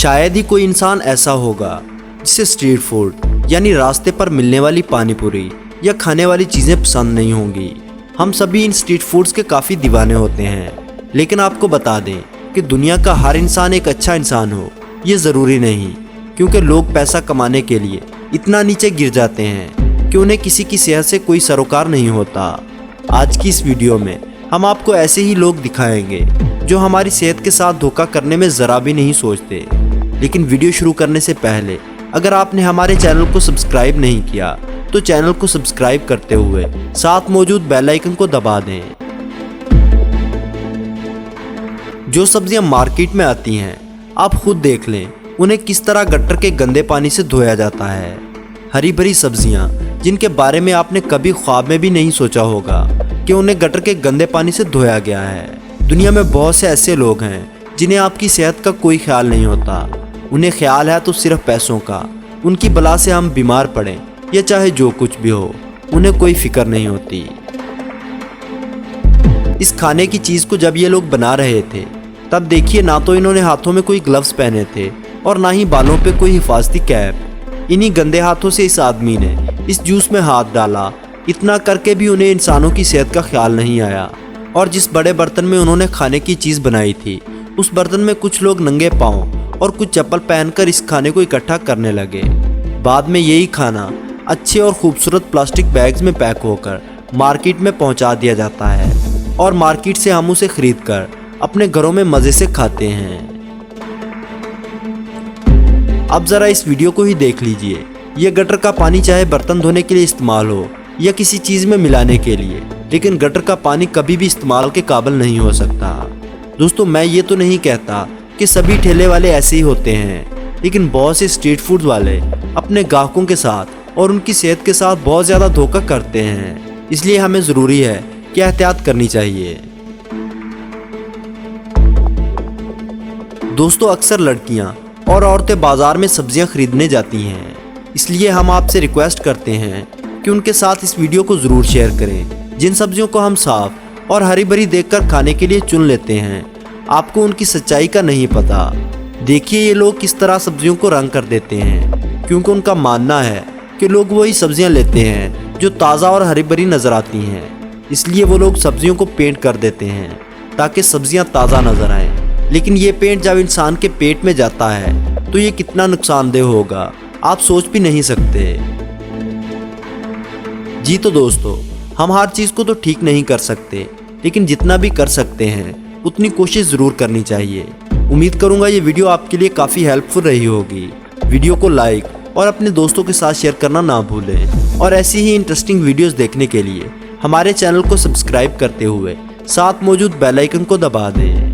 शायद ही कोई इंसान ऐसा होगा जिसे स्ट्रीट फूड यानी रास्ते पर मिलने वाली पानी पूरी या खाने वाली चीज़ें पसंद नहीं होंगी। हम सभी इन स्ट्रीट फूड्स के काफ़ी दीवाने होते हैं, लेकिन आपको बता दें कि दुनिया का हर इंसान एक अच्छा इंसान हो ये ज़रूरी नहीं, क्योंकि लोग पैसा कमाने के लिए इतना नीचे गिर जाते हैं कि उन्हें किसी की सेहत से कोई सरोकार नहीं होता। आज की इस वीडियो में हम आपको ऐसे ही लोग दिखाएंगे जो हमारी सेहत के साथ धोखा करने में ज़रा भी नहीं सोचते। लेकिन वीडियो शुरू करने से पहले अगर आपने हमारे चैनल को सब्सक्राइब नहीं किया तो चैनल को सब्सक्राइब करते हुए साथ मौजूद बेल आइकन को दबा दें। जो सब्जियां मार्केट में आती हैं आप खुद देख लें उन्हें किस तरह गटर के गंदे पानी से धोया जाता है। हरी भरी सब्जियां जिनके बारे में आपने कभी ख्वाब में भी नहीं सोचा होगा कि उन्हें गटर के गंदे पानी से धोया गया है। दुनिया में बहुत से ऐसे लोग हैं जिन्हें आपकी सेहत का कोई ख्याल नहीं होता। उन्हें ख्याल है तो सिर्फ पैसों का। उनकी बला से हम बीमार पड़ें या चाहे जो कुछ भी हो, उन्हें कोई फिक्र नहीं होती। इस खाने की चीज़ को जब ये लोग बना रहे थे तब देखिए ना तो इन्होंने हाथों में कोई ग्लव्स पहने थे और ना ही बालों पे कोई हिफाजती कैप। इन्हीं गंदे हाथों से इस आदमी ने इस जूस में हाथ डाला। इतना करके भी उन्हें इंसानों की सेहत का ख्याल नहीं आया। और जिस बड़े बर्तन में उन्होंने खाने की चीज़ बनाई थी उस बर्तन में कुछ लोग नंगे पाँव और कुछ चप्पल पहनकर इस खाने को इकट्ठा करने लगे। बाद में यही खाना अच्छे और खूबसूरत प्लास्टिक बैग्स में पैक होकर मार्केट में पहुंचा दिया जाता है और मार्केट से हम उसे खरीदकर अपने घरों में मज़े से खाते हैं। अब ज़रा इस वीडियो को ही देख लीजिए। ये गटर का पानी चाहे बर्तन धोने के लिए इस्तेमाल हो या किसी चीज़ में मिलाने के लिए, लेकिन गटर का पानी कभी भी इस्तेमाल के काबिल नहीं हो सकता। दोस्तों, मैं ये तो नहीं कहता कि सभी ठेले वाले ऐसे ही होते हैं, लेकिन बहुत से स्ट्रीट फूड वाले अपने ग्राहकों के साथ और उनकी सेहत के साथ बहुत ज़्यादा धोखा करते हैं। इसलिए हमें ज़रूरी है कि एहतियात करनी चाहिए। दोस्तों, अक्सर लड़कियां और औरतें बाज़ार में सब्जियां खरीदने जाती हैं, इसलिए हम आपसे रिक्वेस्ट करते हैं कि उनके साथ इस वीडियो को ज़रूर शेयर करें। जिन सब्जियों को हम साफ और हरी भरी देखकर खाने के लिए चुन लेते हैं, आपको उनकी सच्चाई का नहीं पता। देखिए ये लोग किस तरह सब्जियों को रंग कर देते हैं, क्योंकि उनका मानना है कि लोग वही सब्जियां लेते हैं जो ताज़ा और हरी भरी नज़र आती हैं। इसलिए वो लोग सब्जियों को पेंट कर देते हैं ताकि सब्जियां ताज़ा नज़र आएँ। लेकिन ये पेंट जब इंसान के पेट में जाता है तो ये कितना नुकसानदेह होगा आप सोच भी नहीं सकते। जी तो दोस्तों, हम हर चीज़ को तो ठीक नहीं कर सकते, लेकिन जितना भी कर सकते हैं उतनी कोशिश ज़रूर करनी चाहिए। उम्मीद करूँगा ये वीडियो आपके लिए काफ़ी हेल्पफुल रही होगी। वीडियो को लाइक और अपने दोस्तों के साथ शेयर करना ना भूलें और ऐसी ही इंटरेस्टिंग वीडियोस देखने के लिए हमारे चैनल को सब्सक्राइब करते हुए साथ मौजूद बेल आइकन को दबा दें।